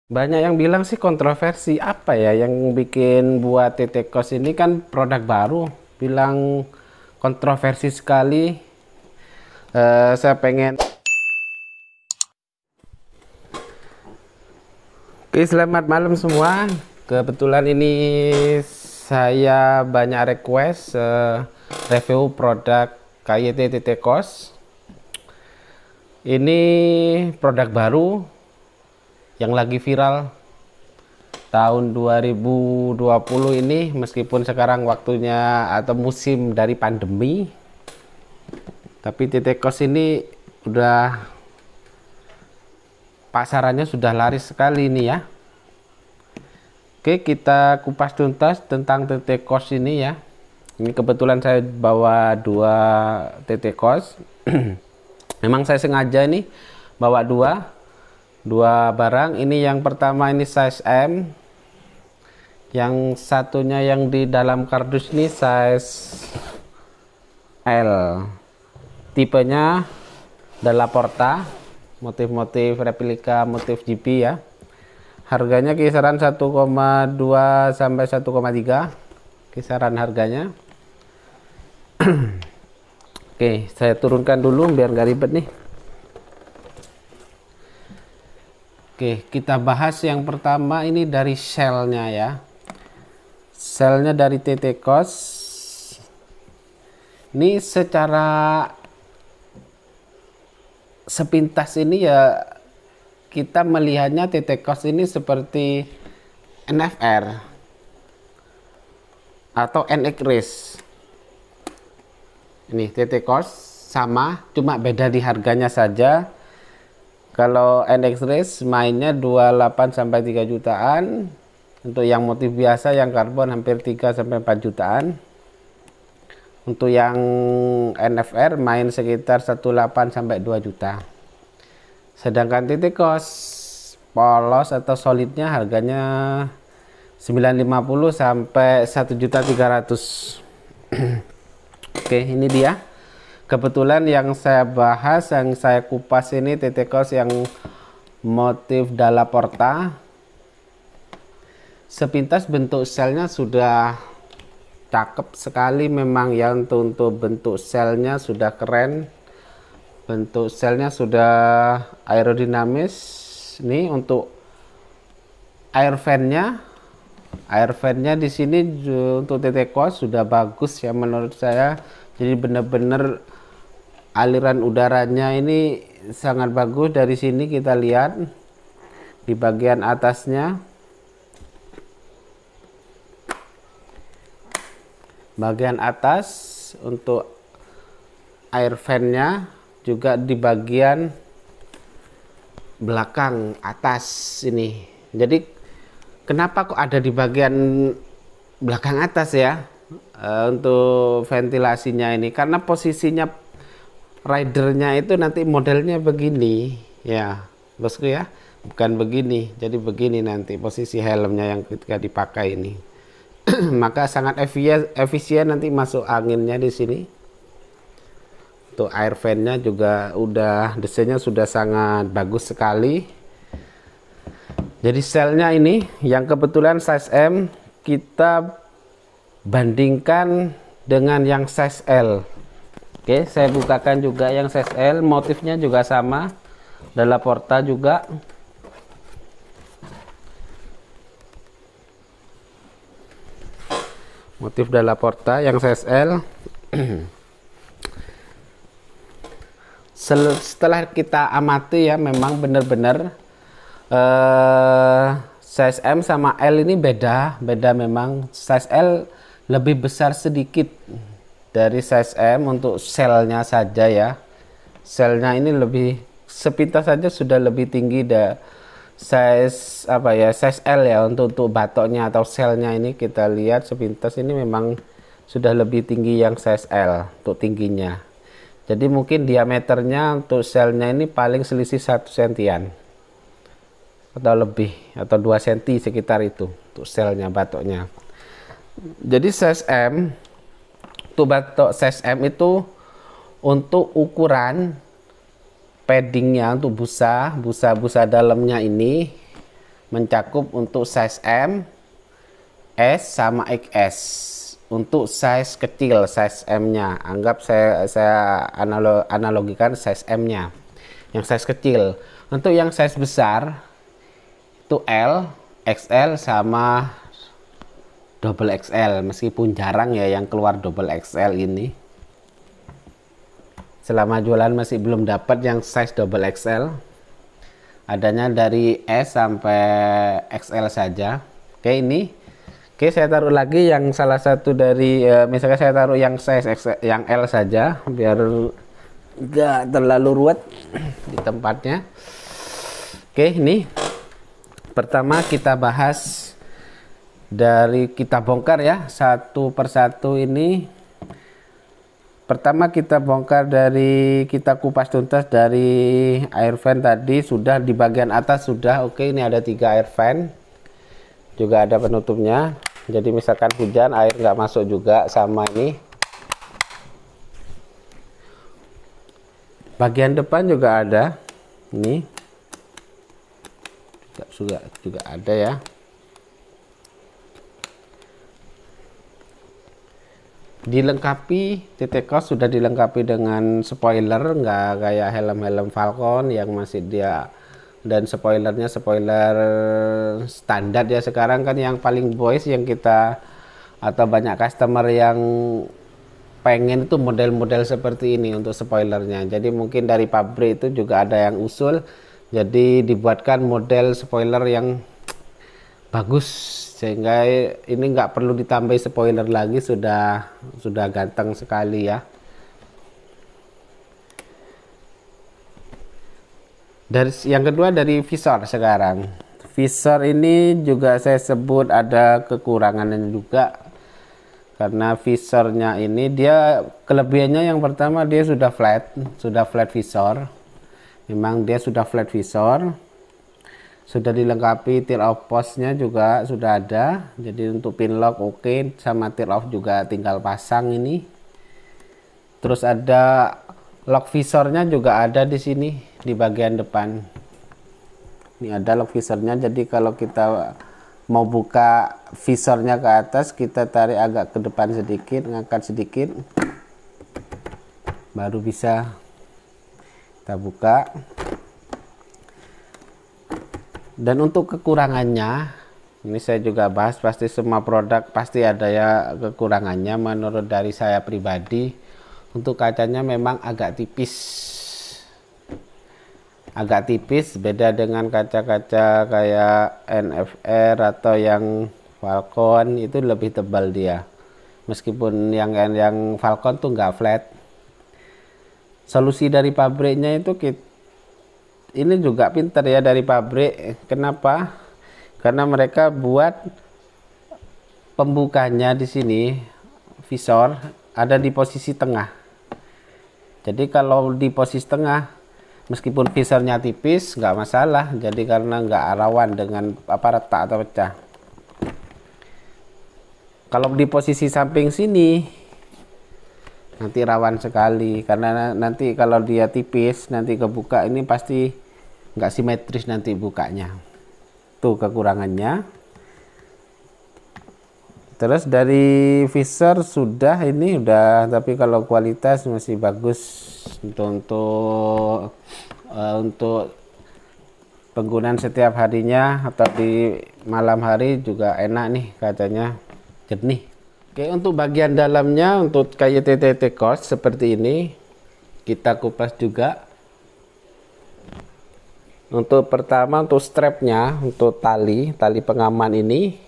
Banyak yang bilang sih kontroversi apa ya yang bikin buat TT Kos ini kan produk baru. Bilang kontroversi sekali. Saya pengen. Oke, selamat malam semua. Kebetulan ini saya banyak request review produk KYT TT Kos. Ini produk baru yang lagi viral tahun 2020 ini, meskipun sekarang waktunya atau musim dari pandemi, tapi TT Kos ini udah pasarannya sudah laris sekali ini ya. Oke, kita kupas tuntas tentang TT Kos ini ya. Ini kebetulan saya bawa dua TT Kos. Memang saya sengaja ini bawa dua barang. Ini yang pertama ini size M, yang satunya yang di dalam kardus ini size L. Tipenya Della Porta, motif-motif replika, motif GP ya. Harganya kisaran 1,2 sampai 1,3 kisaran harganya. Oke, saya turunkan dulu biar nggak ribet nih. Oke, kita bahas yang pertama ini dari shellnya ya. Shellnya dari TT Kos. Ini secara sepintas ini ya kita melihatnya TT Kos ini seperti NFR atau NX Race. Ini TT Kos sama, cuma beda di harganya saja. Kalau NX Race mainnya 28 sampai 3 jutaan. Untuk yang motif biasa yang karbon hampir 3 sampai 4 jutaan. Untuk yang NFR main sekitar 18 sampai 2 juta. Sedangkan TT Kos polos atau solidnya harganya 950 sampai 1.300.000. Oke, ini dia. Kebetulan yang saya bahas, yang saya kupas ini TT Kos yang motif Dalla Porta. Sepintas bentuk selnya sudah cakep sekali memang ya, untuk bentuk selnya sudah keren. Bentuk selnya sudah aerodinamis. Nih untuk air fan-nya di sini untuk TT Kos sudah bagus ya menurut saya. Jadi benar-benar aliran udaranya ini sangat bagus. Dari sini kita lihat di bagian atasnya, bagian atas untuk air fan-nya, juga di bagian belakang atas ini. Jadi kenapa kok ada di bagian belakang atas ya, untuk ventilasinya ini? Karena posisinya ridernya itu nanti modelnya begini ya bosku ya, bukan begini. Jadi begini nanti posisi helmnya yang ketika dipakai ini. Maka sangat efisien nanti masuk anginnya di sini. Untuk air fan-nya juga udah desainnya sudah sangat bagus sekali. Jadi selnya ini yang kebetulan size M kita bandingkan dengan yang size L. Oke, saya bukakan juga yang size L. Motifnya juga sama, Dalla Porta juga. Motif Dalla Porta yang size L. Setelah kita amati ya, memang benar-benar size M sama L ini beda memang. Size L lebih besar sedikit dari size M untuk selnya saja ya. Selnya ini lebih, sepintas saja sudah lebih tinggi dari size apa ya, size L ya. Untuk batoknya atau selnya ini kita lihat sepintas ini memang sudah lebih tinggi yang size L untuk tingginya. Jadi mungkin diameternya untuk selnya ini paling selisih 1 sentian atau lebih, atau 2 cm sekitar itu untuk selnya, batoknya. Jadi size M, untuk batok size M itu untuk ukuran paddingnya, untuk busa dalamnya ini mencakup untuk size M, S sama XS. Untuk size kecil, size M-nya, anggap saya analogikan size M-nya, yang size kecil. Untuk yang size besar itu L, XL sama double XL, meskipun jarang ya yang keluar double XL ini. Selama jualan masih belum dapat yang size double XL. Adanya dari S sampai XL saja. Oke, ini. Oke, saya taruh lagi yang salah satu dari misalnya saya taruh yang size XL, yang L saja biar enggak terlalu ruwet di tempatnya. Oke, ini. Pertama kita bahas dari, kita bongkar ya satu persatu ini. Pertama kita bongkar dari, kita kupas tuntas dari air fan tadi, sudah di bagian atas sudah. Oke, ini ada 3 air fan, juga ada penutupnya. Jadi misalkan hujan air nggak masuk juga sama ini. Bagian depan juga ada, ini juga ada ya. Dilengkapi, TT Cos sudah dilengkapi dengan spoiler, nggak kayak helm-helm Falcon yang masih dia, dan spoilernya spoiler standar ya. Sekarang kan yang paling boys yang kita, atau banyak customer yang pengen itu model-model seperti ini untuk spoilernya. Jadi mungkin dari pabrik itu juga ada yang usul, jadi dibuatkan model spoiler yang bagus, sehingga ini nggak perlu ditambah spoiler lagi, sudah ganteng sekali ya. Dari yang kedua dari visor sekarang. Visor ini juga saya sebut ada kekurangannya juga, karena visornya ini dia kelebihannya yang pertama dia sudah flat visor. Memang dia sudah flat visor. Sudah dilengkapi tear off post-nya juga sudah ada. Jadi untuk pin lock oke, sama tear off juga tinggal pasang ini. Terus ada lock visornya juga ada di sini di bagian depan. Ini ada lock visornya. Jadi kalau kita mau buka visornya ke atas, kita tarik agak ke depan sedikit, ngangkat sedikit, baru bisa kita buka. Dan untuk kekurangannya, ini saya juga bahas, pasti semua produk pasti ada ya kekurangannya. Menurut dari saya pribadi, untuk kacanya memang agak tipis, beda dengan kaca-kaca kayak NFR atau yang Falcon, itu lebih tebal dia. Meskipun yang Falcon tuh nggak flat. Solusi dari pabriknya itu ini juga pintar ya dari pabrik. Kenapa? Karena mereka buat pembukanya di sini, visor ada di posisi tengah. Jadi kalau di posisi tengah, meskipun visornya tipis nggak masalah. Jadi karena nggak rawan dengan retak atau pecah. Kalau di posisi samping sini, nanti rawan sekali, karena nanti kalau dia tipis nanti kebuka ini pasti nggak simetris nanti bukanya. Tuh kekurangannya. Terus dari visor sudah, ini udah, tapi kalau kualitas masih bagus untuk penggunaan setiap harinya atau di malam hari juga enak nih, kacanya jernih. Oke, untuk bagian dalamnya untuk kayak TT Cos seperti ini kita kupas juga. Untuk pertama untuk strapnya, untuk tali pengaman ini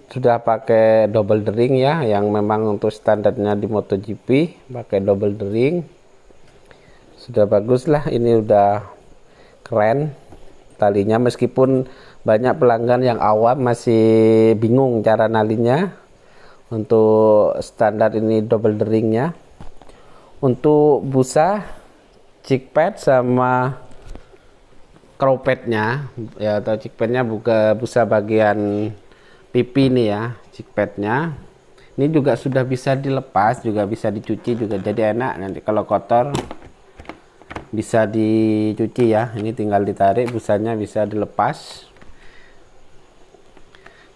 sudah pakai double D-ring ya, yang memang untuk standarnya di MotoGP pakai double D-ring. Sudah bagus lah, ini udah keren talinya, meskipun banyak pelanggan yang awam masih bingung cara nalinya. Untuk standar ini double D-ringnya. Untuk busa, chick pad sama crow padnya ya, atau chick padnya busa bagian pipi nih ya, chick padnya ini juga sudah bisa dilepas, juga bisa dicuci juga, jadi enak nanti kalau kotor bisa dicuci ya. Ini tinggal ditarik, busanya bisa dilepas.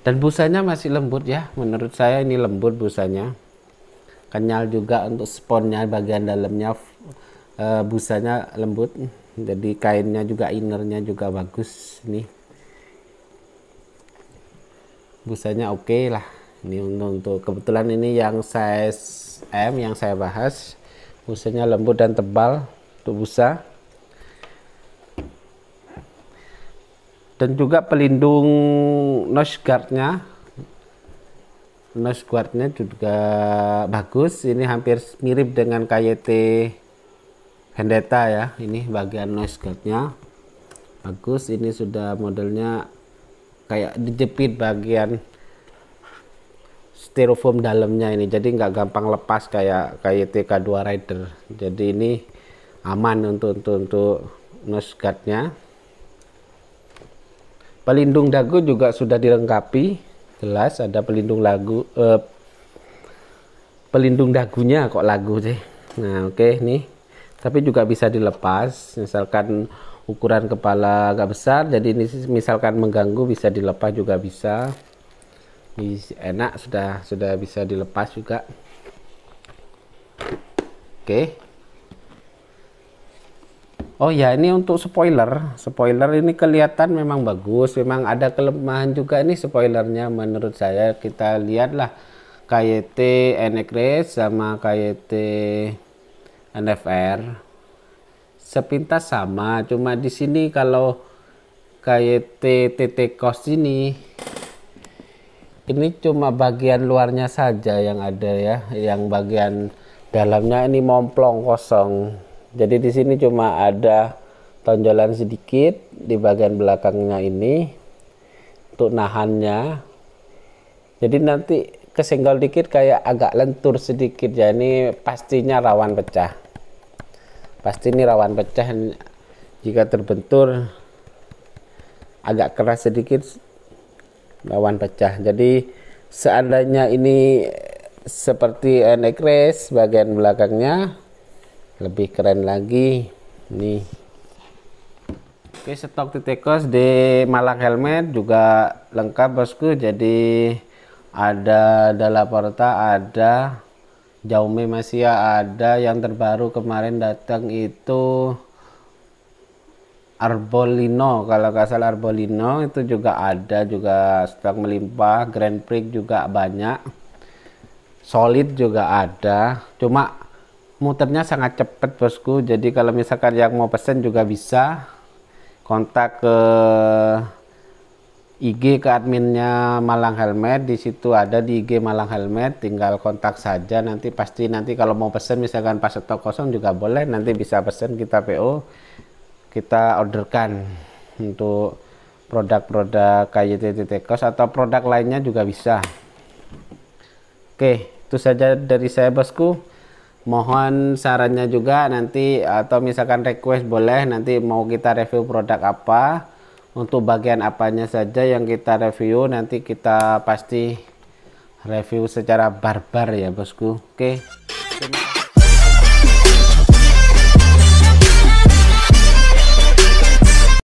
Dan busanya masih lembut ya, menurut saya ini lembut busanya. Kenyal juga untuk sponnya, bagian dalamnya busanya lembut. Jadi kainnya juga, innernya juga bagus. Ini busanya oke lah. Ini untuk kebetulan ini yang size M yang saya bahas. Busanya lembut dan tebal untuk busa. Dan juga pelindung nose guardnya juga bagus. Ini hampir mirip dengan KYT Vendetta ya. Ini bagian nose guardnya bagus. Ini sudah modelnya kayak dijepit bagian styrofoam dalamnya ini, jadi nggak gampang lepas kayak KYT K2 Rider. Jadi ini aman untuk nose guardnya. Pelindung dagu juga sudah dilengkapi, jelas ada pelindung pelindung dagunya, kok lagu sih. Nah oke, nih tapi juga bisa dilepas, misalkan ukuran kepala agak besar, jadi ini misalkan mengganggu bisa dilepas juga bisa. Ini enak, sudah bisa dilepas juga. Oke. Oh ya, ini untuk spoiler ini kelihatan memang bagus, memang ada kelemahan juga ini spoilernya menurut saya. Kita lihatlah KYT NX Race sama KYT NFR sepintas sama, cuma di sini kalau KYT TT Cos ini cuma bagian luarnya saja yang ada ya, yang bagian dalamnya ini momplong kosong. Jadi di sini cuma ada tonjolan sedikit di bagian belakangnya ini untuk nahannya. Jadi nanti kesenggol dikit kayak agak lentur sedikit ya, ini pastinya rawan pecah. Pasti ini rawan pecah jika terbentur agak keras sedikit, rawan pecah. Jadi seandainya ini seperti NX Race bagian belakangnya lebih keren lagi nih. Oke, stok TT Cos di Malang Helmet juga lengkap bosku. Jadi ada Dalla Porta, ada Jaume Masia, ada yang terbaru kemarin datang itu Arbolino, kalau nggak salah Arbolino itu juga ada, juga stok melimpah. Grand Prix juga banyak, Solid juga ada, cuma muternya sangat cepat bosku. Jadi kalau misalkan yang mau pesen juga bisa kontak ke IG ke adminnya Malang Helmet, di situ ada di IG Malang Helmet, tinggal kontak saja. Nanti pasti kalau mau pesen misalkan pas stok kosong juga boleh, nanti bisa pesen, kita PO, kita orderkan untuk produk-produk KYT TT Cos atau produk lainnya juga bisa. Oke, itu saja dari saya bosku. Mohon sarannya juga nanti, atau misalkan request boleh, nanti mau kita review produk apa, untuk bagian apanya saja yang kita review, nanti kita pasti review secara barbar ya bosku. Oke.